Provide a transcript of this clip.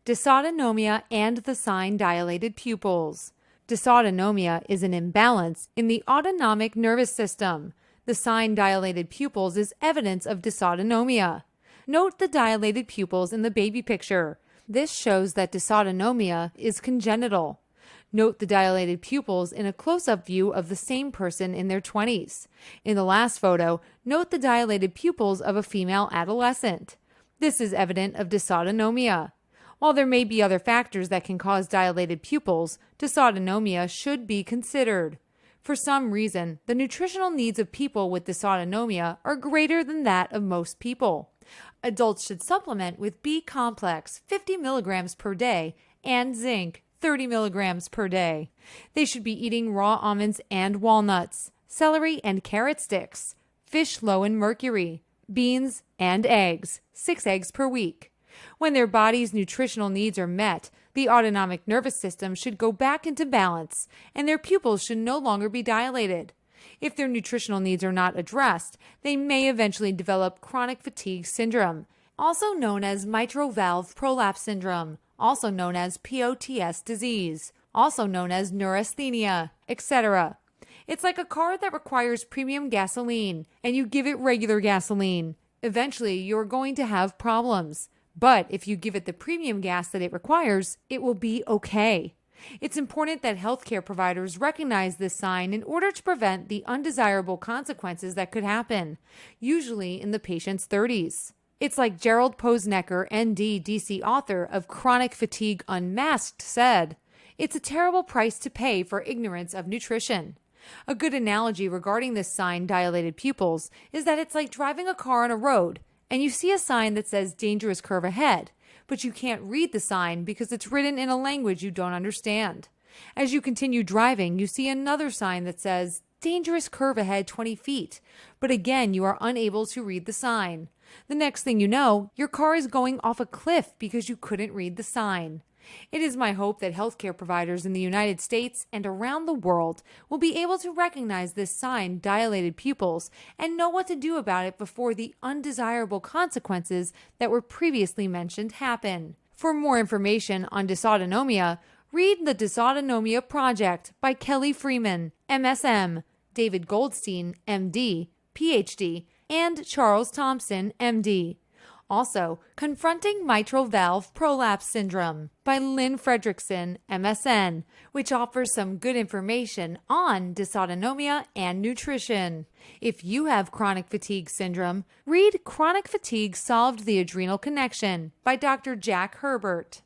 Dysautonomia and the sign dilated pupils. Dysautonomia is an imbalance in the autonomic nervous system. The sign dilated pupils is evidence of dysautonomia. Note the dilated pupils in the baby picture. This shows that dysautonomia is congenital. Note the dilated pupils in a close-up view of the same person in their 20s. In the last photo, note the dilated pupils of a female adolescent. This is evident of dysautonomia. While there may be other factors that can cause dilated pupils, dysautonomia should be considered. For some reason, the nutritional needs of people with dysautonomia are greater than that of most people. Adults should supplement with B complex 50 milligrams per day and zinc 30 milligrams per day. They should be eating raw almonds and walnuts, celery and carrot sticks, fish low in mercury, beans and eggs, 6 eggs per week. When their body's nutritional needs are met, the autonomic nervous system should go back into balance, and their pupils should no longer be dilated. If their nutritional needs are not addressed, they may eventually develop chronic fatigue syndrome, also known as mitral valve prolapse syndrome, also known as POTS disease, also known as neurasthenia, etc. It's like a car that requires premium gasoline, and you give it regular gasoline. Eventually, you're going to have problems. But if you give it the premium gas that it requires, it will be okay. It's important that healthcare providers recognize this sign in order to prevent the undesirable consequences that could happen, usually in the patient's 30s. It's like Gerald Posnecker, ND, DC author of Chronic Fatigue Unmasked, said, "It's a terrible price to pay for ignorance of nutrition." A good analogy regarding this sign, dilated pupils, is that it's like driving a car on a road, and you see a sign that says dangerous curve ahead, but you can't read the sign because it's written in a language you don't understand. As you continue driving, you see another sign that says dangerous curve ahead 20 feet, but again, you are unable to read the sign. The next thing you know, your car is going off a cliff because you couldn't read the sign. It is my hope that healthcare providers in the United States and around the world will be able to recognize this sign, dilated pupils, and know what to do about it before the undesirable consequences that were previously mentioned happen. For more information on dysautonomia, read The Dysautonomia Project by Kelly Freeman, MSM, David Goldstein, MD, PhD, and Charles Thompson, MD. Also, Confronting Mitral Valve Prolapse Syndrome by Lynn Fredrickson, MSN, which offers some good information on dysautonomia and nutrition. If you have chronic fatigue syndrome, read Chronic Fatigue Solved the Adrenal Connection by Dr. Jack Herbert.